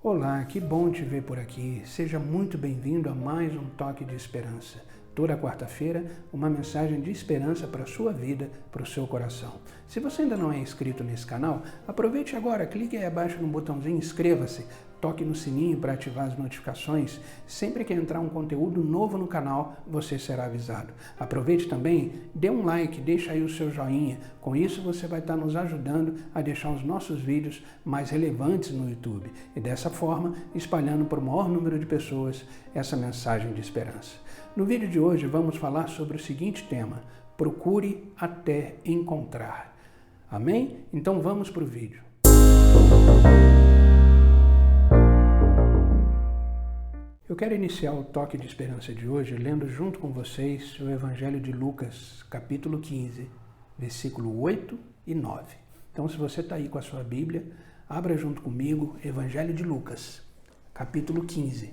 Olá, que bom te ver por aqui. Seja muito bem-vindo a mais um Toque de Esperança. Toda quarta-feira, uma mensagem de esperança para a sua vida, para o seu coração. Se você ainda não é inscrito nesse canal, aproveite agora, clique aí abaixo no botãozinho inscreva-se, toque no sininho para ativar as notificações. Sempre que entrar um conteúdo novo no canal, você será avisado. Aproveite também, dê um like, deixa aí o seu joinha. Com isso você vai estar nos ajudando a deixar os nossos vídeos mais relevantes no YouTube e dessa forma espalhando para o maior número de pessoas essa mensagem de esperança. No vídeo de hoje vamos falar sobre o seguinte tema: procure até encontrar. Amém? Então vamos para o vídeo. Eu quero iniciar o Toque de Esperança de hoje lendo junto com vocês o Evangelho de Lucas, capítulo 15, versículo 8 e 9. Então, se você está aí com a sua Bíblia, abra junto comigo Evangelho de Lucas, capítulo 15,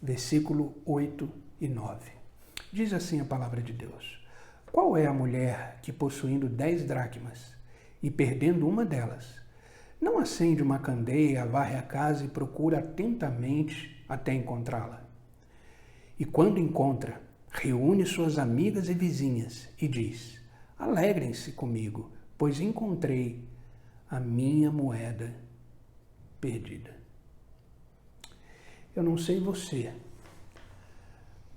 versículo 8 e 9. Diz assim a palavra de Deus: Qual é a mulher que, possuindo 10 dracmas e perdendo uma delas, não acende uma candeia, varre a casa e procura atentamente até encontrá-la? E quando encontra, reúne suas amigas e vizinhas e diz: Alegrem-se comigo, pois encontrei a minha moeda perdida. Eu não sei você,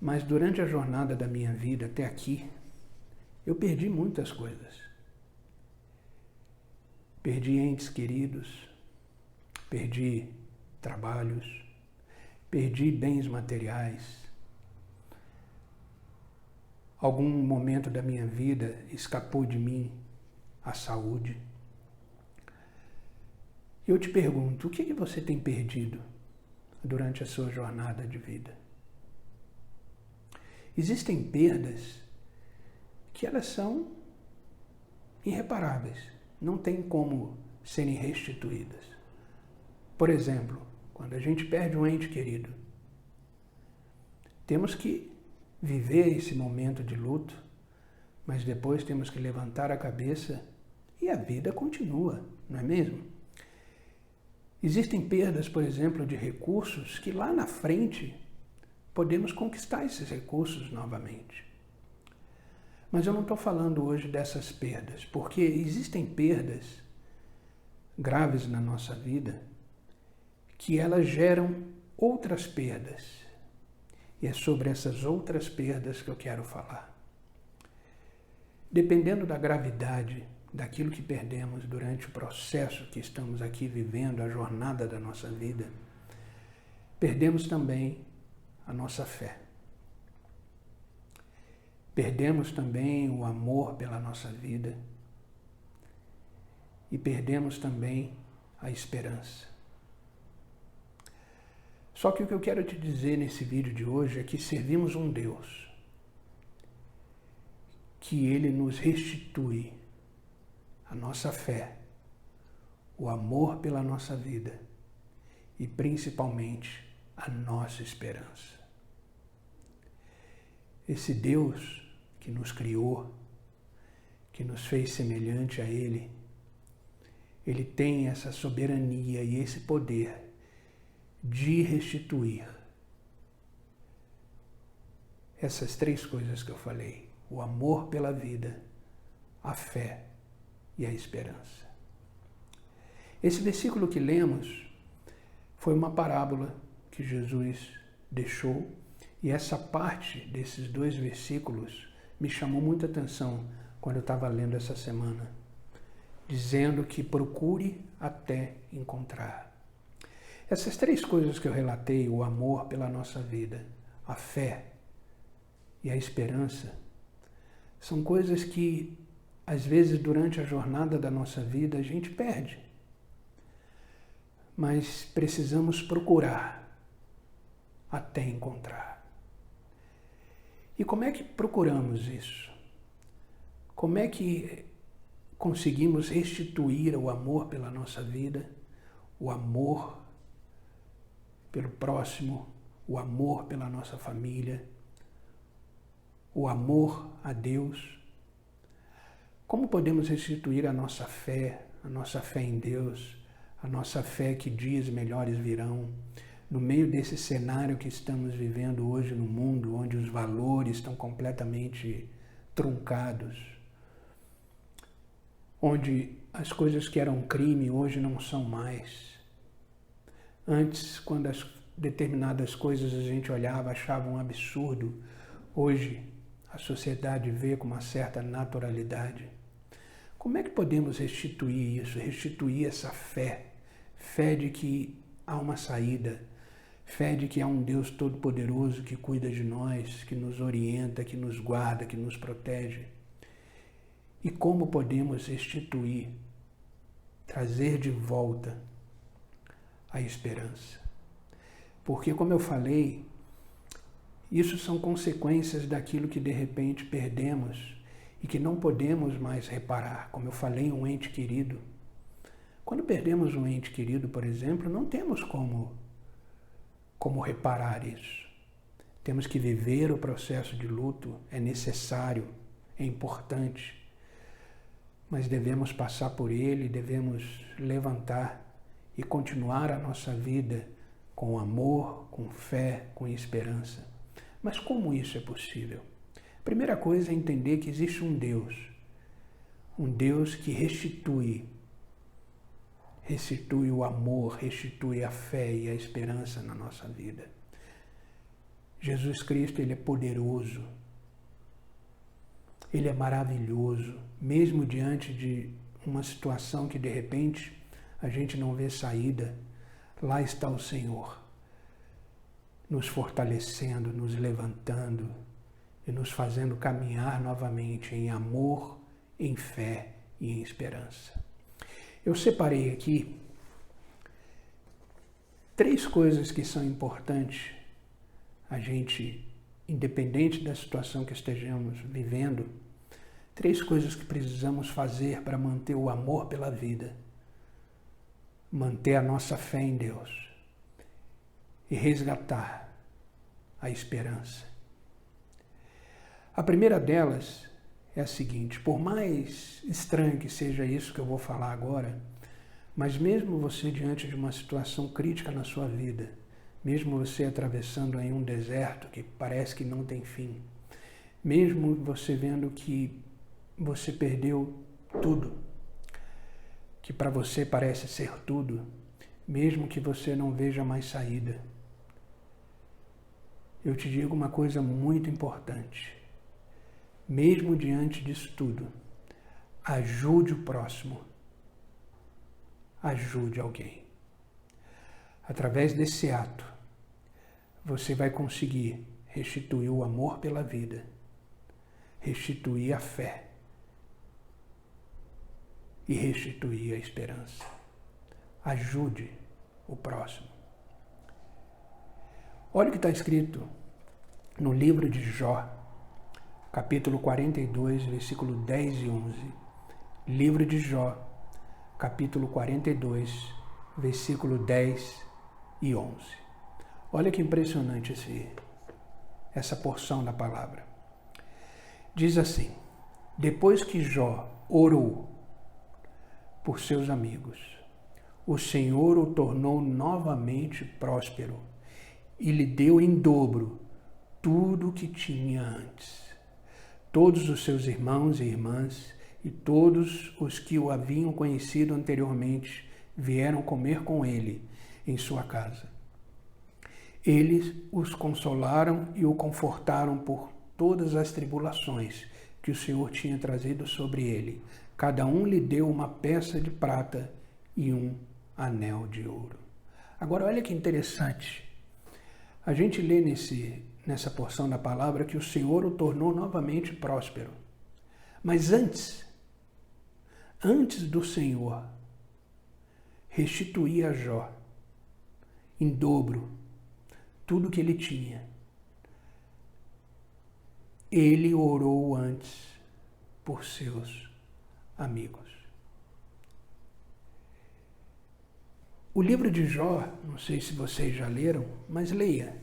mas durante a jornada da minha vida até aqui, eu perdi muitas coisas. Perdi entes queridos, perdi trabalhos, perdi bens materiais. Algum momento da minha vida escapou de mim a saúde. Eu te pergunto, o que você tem perdido durante a sua jornada de vida? Existem perdas que elas são irreparáveis, não tem como serem restituídas. Por exemplo, quando a gente perde um ente querido, temos que viver esse momento de luto, mas depois temos que levantar a cabeça e a vida continua, não é mesmo? Existem perdas, por exemplo, de recursos que lá na frente podemos conquistar esses recursos novamente. Mas eu não estou falando hoje dessas perdas, porque existem perdas graves na nossa vida que elas geram outras perdas. E é sobre essas outras perdas que eu quero falar. Dependendo da gravidade daquilo que perdemos durante o processo que estamos aqui vivendo, a jornada da nossa vida, perdemos também a nossa fé. Perdemos também o amor pela nossa vida e perdemos também a esperança. Só que o que eu quero te dizer nesse vídeo de hoje é que servimos um Deus que Ele nos restitui a nossa fé, o amor pela nossa vida e principalmente a nossa esperança. Esse Deus que nos criou, que nos fez semelhante a Ele, Ele tem essa soberania e esse poder de restituir essas três coisas que eu falei: o amor pela vida, a fé e a esperança. Esse versículo que lemos foi uma parábola que Jesus deixou, e essa parte desses dois versículos me chamou muita atenção quando eu estava lendo essa semana, dizendo que procure até encontrar. Essas três coisas que eu relatei, o amor pela nossa vida, a fé e a esperança, são coisas que, às vezes, durante a jornada da nossa vida, a gente perde. Mas precisamos procurar até encontrar. E como é que procuramos isso? Como é que conseguimos restituir o amor pela nossa vida, o amor pelo próximo, o amor pela nossa família, o amor a Deus? Como podemos restituir a nossa fé em Deus, a nossa fé que dias melhores virão, no meio desse cenário que estamos vivendo hoje no mundo, onde os valores estão completamente truncados, onde as coisas que eram crime hoje não são mais. Antes, quando as determinadas coisas a gente olhava, achava um absurdo, hoje a sociedade vê com uma certa naturalidade. Como é que podemos restituir isso, restituir essa fé? Fé de que há uma saída, fé de que há um Deus todo-poderoso que cuida de nós, que nos orienta, que nos guarda, que nos protege. E como podemos restituir, trazer de volta a esperança? Porque, como eu falei, isso são consequências daquilo que de repente perdemos e que não podemos mais reparar. Como eu falei, um ente querido. Quando perdemos um ente querido, por exemplo, não temos como reparar isso. Temos que viver o processo de luto, é necessário, é importante, mas devemos passar por ele, devemos levantar e continuar a nossa vida com amor, com fé, com esperança. Mas como isso é possível? Primeira coisa é entender que existe um Deus que restitui o amor, restitui a fé e a esperança na nossa vida. Jesus Cristo, Ele é poderoso, Ele é maravilhoso, mesmo diante de uma situação que de repente a gente não vê saída, lá está o Senhor, nos fortalecendo, nos levantando e nos fazendo caminhar novamente em amor, em fé e em esperança. Eu separei aqui 3 coisas que são importantes a gente, independente da situação que estejamos vivendo, 3 coisas que precisamos fazer para manter o amor pela vida, manter a nossa fé em Deus e resgatar a esperança. A primeira delas é a seguinte: por mais estranho que seja isso que eu vou falar agora, mas mesmo você diante de uma situação crítica na sua vida, mesmo você atravessando aí um deserto que parece que não tem fim, mesmo você vendo que você perdeu tudo, que para você parece ser tudo, mesmo que você não veja mais saída, eu te digo uma coisa muito importante. Mesmo diante disso tudo, ajude o próximo, ajude alguém. Através desse ato, você vai conseguir restituir o amor pela vida, restituir a fé e restituir a esperança. Ajude o próximo. Olha o que está escrito no livro de Jó, capítulo 42, versículo 10 e 11. Livro de Jó, capítulo 42, versículo 10 e 11. Olha que impressionante essa porção da palavra. Diz assim: depois que Jó orou por seus amigos, o Senhor o tornou novamente próspero e lhe deu em dobro tudo o que tinha antes. Todos os seus irmãos e irmãs e todos os que o haviam conhecido anteriormente vieram comer com ele em sua casa. Eles os consolaram e o confortaram por todas as tribulações que o Senhor tinha trazido sobre ele. Cada um lhe deu uma peça de prata e um anel de ouro. Agora, olha que interessante. A gente lê nessa porção da palavra que o Senhor o tornou novamente próspero. Mas antes do Senhor restituir a Jó em dobro tudo que ele tinha, ele orou antes por seus amigos. O livro de Jó, não sei se vocês já leram, mas leia.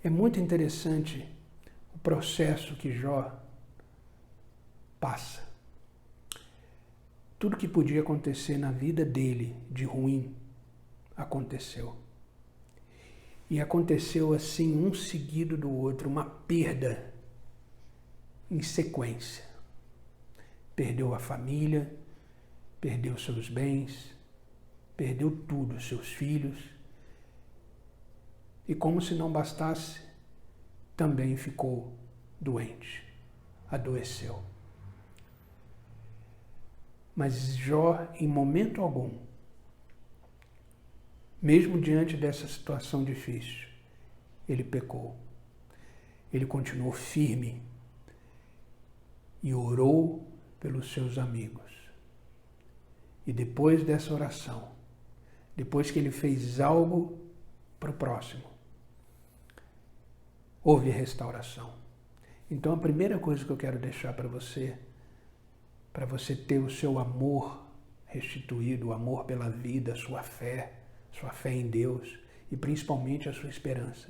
É muito interessante o processo que Jó passa. Tudo que podia acontecer na vida dele de ruim aconteceu. E aconteceu assim, um seguido do outro, uma perda em sequência. Perdeu a família, perdeu seus bens, perdeu tudo, seus filhos. E como se não bastasse, também ficou doente, adoeceu. Mas Jó, em momento algum, mesmo diante dessa situação difícil, ele pecou. Ele continuou firme e orou pelos seus amigos. E depois dessa oração, depois que ele fez algo para o próximo, houve restauração. Então a primeira coisa que eu quero deixar para você ter o seu amor restituído, o amor pela vida, a sua fé em Deus e principalmente a sua esperança.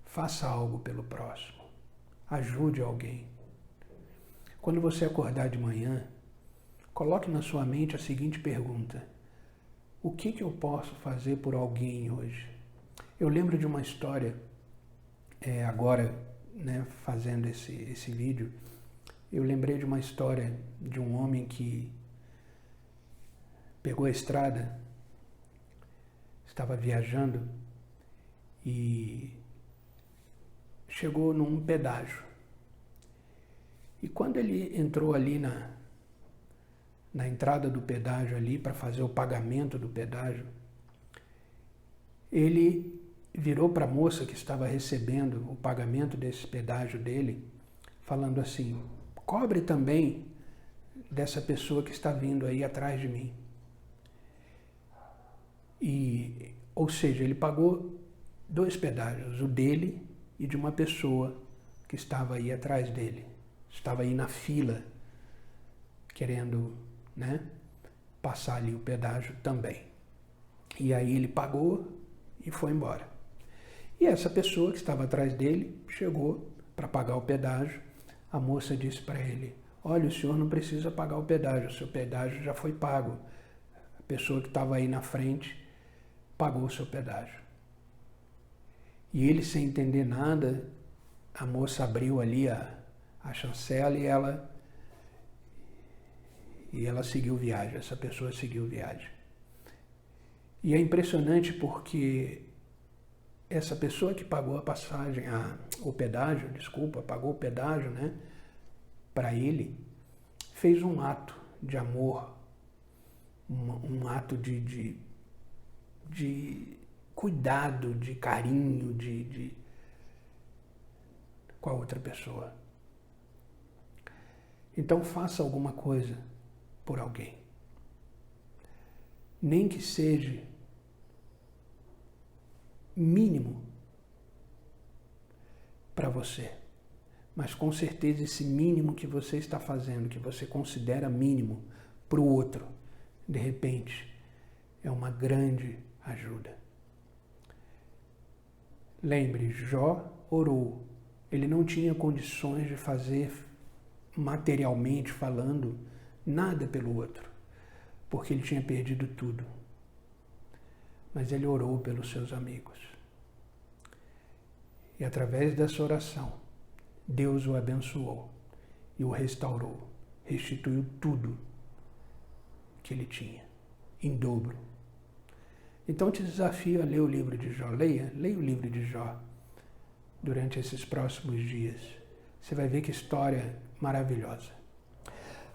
Faça algo pelo próximo. Ajude alguém. Quando você acordar de manhã, coloque na sua mente a seguinte pergunta: o que eu posso fazer por alguém hoje? Eu lembro de uma história, agora, fazendo esse vídeo, eu lembrei de uma história de um homem que pegou a estrada, estava viajando e chegou num pedágio. E quando ele entrou ali na entrada do pedágio ali para fazer o pagamento do pedágio, ele virou para a moça que estava recebendo o pagamento desse pedágio dele, falando assim: cobre também dessa pessoa que está vindo aí atrás de mim. Ou seja, ele pagou 2 pedágios, o dele e de uma pessoa que estava aí atrás dele. Estava aí na fila, querendo, passar ali o pedágio também. E aí ele pagou e foi embora. E essa pessoa que estava atrás dele chegou para pagar o pedágio. A moça disse para ele: olha, o senhor não precisa pagar o pedágio, o seu pedágio já foi pago. A pessoa que estava aí na frente pagou o seu pedágio. E ele, sem entender nada, a moça abriu ali a chancela e ela seguiu viagem, essa pessoa seguiu viagem. E é impressionante porque essa pessoa que pagou a passagem, pagou o pedágio, para ele, fez um ato de amor, um ato de cuidado, de carinho, com a outra pessoa. Então faça alguma coisa por alguém. Nem que seja mínimo para você. Mas com certeza esse mínimo que você está fazendo, que você considera mínimo para o outro, de repente, é uma grande ajuda. Lembre, Jó orou. Ele não tinha condições de fazer, materialmente falando, nada pelo outro, porque ele tinha perdido tudo. Mas ele orou pelos seus amigos. E através dessa oração, Deus o abençoou e o restaurou, restituiu tudo que ele tinha, em dobro. Então eu te desafio a ler o livro de Jó. Leia o livro de Jó durante esses próximos dias. Você vai ver que história maravilhosa.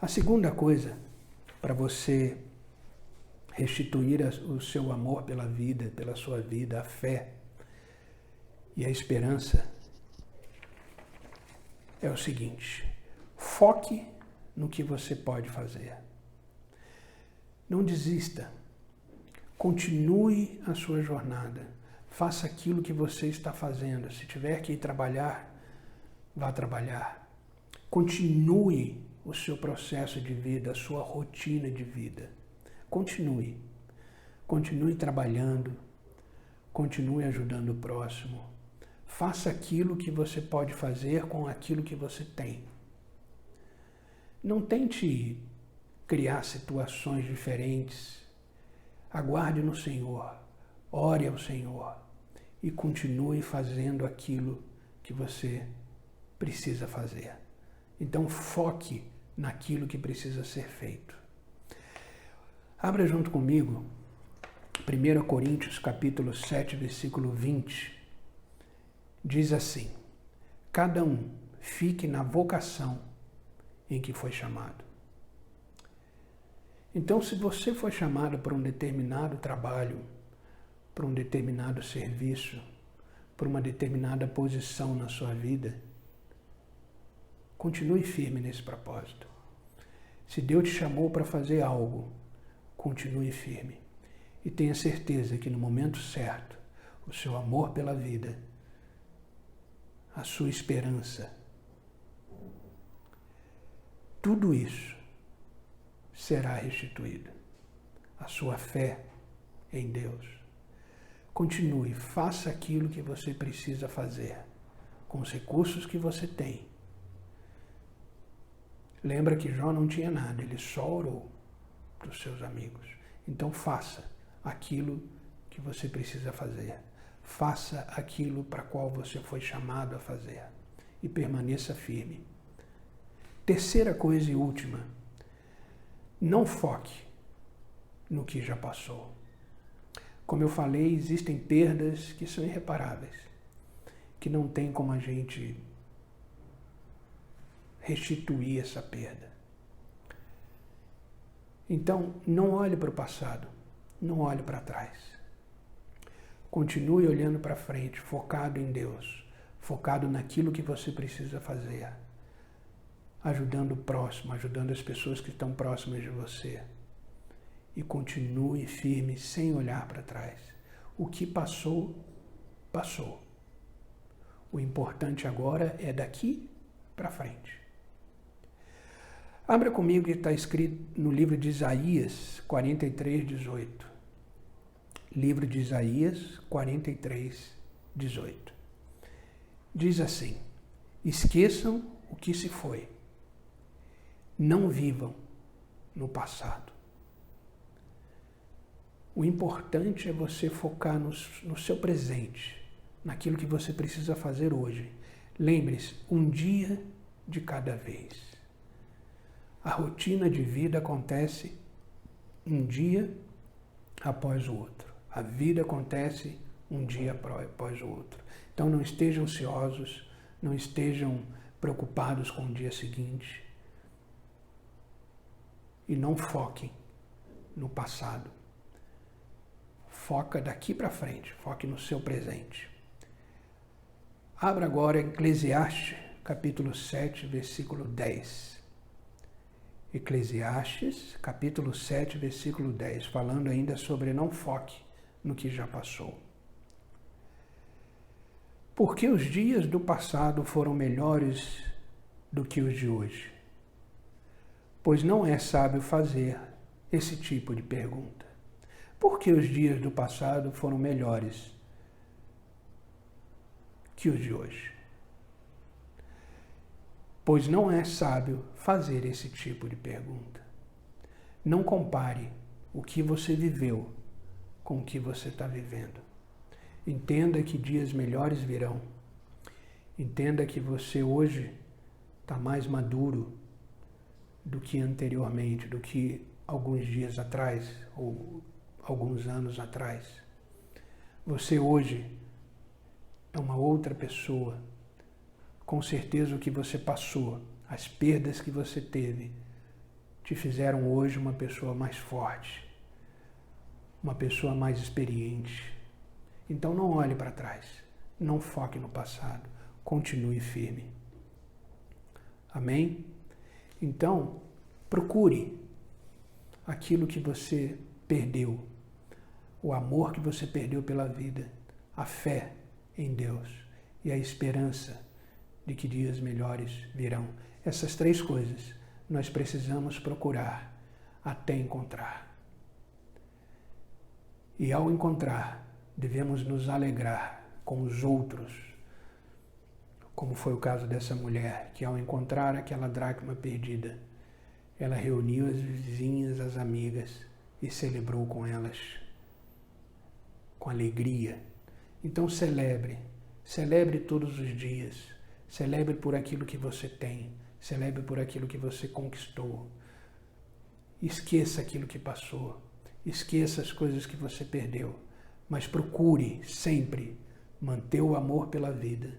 A segunda coisa para você restituir o seu amor pela vida, pela sua vida, a fé e a esperança, é o seguinte: foque no que você pode fazer. Não desista. Continue a sua jornada. Faça aquilo que você está fazendo. Se tiver que ir trabalhar, vá trabalhar. Continue o seu processo de vida, a sua rotina de vida. Continue. Continue trabalhando. Continue ajudando o próximo. Faça aquilo que você pode fazer com aquilo que você tem. Não tente criar situações diferentes. Aguarde no Senhor, ore ao Senhor e continue fazendo aquilo que você precisa fazer. Então foque naquilo que precisa ser feito. Abra junto comigo 1 Coríntios capítulo 7, versículo 20. Diz assim: cada um fique na vocação em que foi chamado. Então, se você foi chamado para um determinado trabalho, para um determinado serviço, para uma determinada posição na sua vida, continue firme nesse propósito. Se Deus te chamou para fazer algo, continue firme. E tenha certeza que no momento certo, o seu amor pela vida, a sua esperança, tudo isso será restituído. A sua fé em Deus. Continue, faça aquilo que você precisa fazer, com os recursos que você tem. Lembra que Jó não tinha nada, ele só orou para os seus amigos. Então faça aquilo que você precisa fazer. Faça aquilo para qual você foi chamado a fazer. E permaneça firme. Terceira coisa e última, não foque no que já passou. Como eu falei, existem perdas que são irreparáveis, que não tem como a gente restituir essa perda. Então, não olhe para o passado, não olhe para trás. Continue olhando para frente, focado em Deus, focado naquilo que você precisa fazer, ajudando o próximo, ajudando as pessoas que estão próximas de você. E continue firme, sem olhar para trás. O que passou, passou. O importante agora é daqui para frente. Abra comigo que está escrito no livro de Isaías 43, 18. Livro de Isaías 43, 18. Diz assim: esqueçam o que se foi. Não vivam no passado. O importante é você focar no seu presente, naquilo que você precisa fazer hoje. Lembre-se, um dia de cada vez. A rotina de vida acontece um dia após o outro. A vida acontece um dia após o outro. Então não estejam ansiosos, não estejam preocupados com o dia seguinte. E não foquem no passado. Foca daqui para frente, foque no seu presente. Abra agora Eclesiastes, capítulo 7, versículo 10. Eclesiastes, capítulo 7, versículo 10, falando ainda sobre não foque no que já passou. Porque os dias do passado foram melhores do que os de hoje? Pois não é sábio fazer esse tipo de pergunta. Por que os dias do passado foram melhores que os de hoje? Pois não é sábio fazer esse tipo de pergunta. Não compare o que você viveu com o que você está vivendo. Entenda que dias melhores virão. Entenda que você hoje está mais maduro do que anteriormente, do que alguns dias atrás ou alguns anos atrás. Você hoje é uma outra pessoa. Com certeza o que você passou, as perdas que você teve, te fizeram hoje uma pessoa mais forte, uma pessoa mais experiente. Então não olhe para trás, não foque no passado, continue firme. Amém? Então, procure aquilo que você perdeu, o amor que você perdeu pela vida, a fé em Deus e a esperança de que dias melhores virão. Essas três coisas nós precisamos procurar até encontrar. E ao encontrar, devemos nos alegrar com os outros, como foi o caso dessa mulher, que ao encontrar aquela dracma perdida, ela reuniu as vizinhas, as amigas e celebrou com elas com alegria. Então celebre todos os dias, celebre por aquilo que você tem, celebre por aquilo que você conquistou. Esqueça aquilo que passou, esqueça as coisas que você perdeu, mas procure sempre manter o amor pela vida,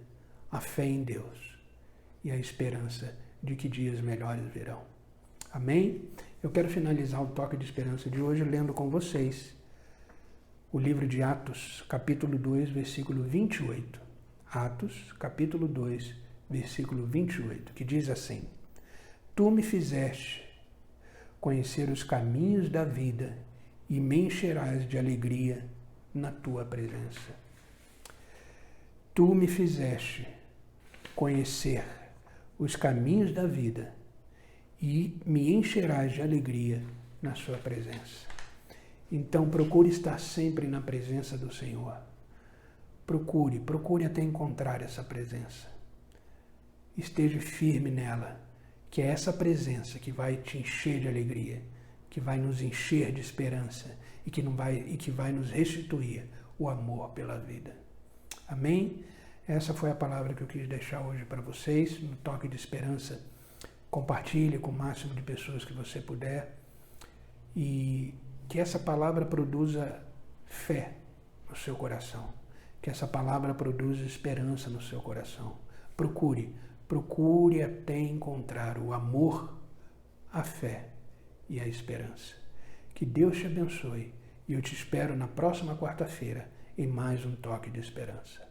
a fé em Deus e a esperança de que dias melhores virão. Amém? Eu quero finalizar o toque de esperança de hoje lendo com vocês o livro de Atos, capítulo 2, versículo 28. Atos, capítulo 2, versículo 28, que diz assim: Tu me fizeste conhecer os caminhos da vida e me encherás de alegria na tua presença. Tu me fizeste conhecer os caminhos da vida e me encherás de alegria na sua presença. Então procure estar sempre na presença do Senhor. Procure até encontrar essa presença. Esteja firme nela, que é essa presença que vai te encher de alegria, que vai nos encher de esperança e que vai nos restituir o amor pela vida. Amém? Essa foi a palavra que eu quis deixar hoje para vocês, no toque de esperança. Compartilhe com o máximo de pessoas que você puder e que essa palavra produza fé no seu coração, que essa palavra produza esperança no seu coração. Procure até encontrar o amor, a fé e a esperança. Que Deus te abençoe e eu te espero na próxima quarta-feira em mais um toque de esperança.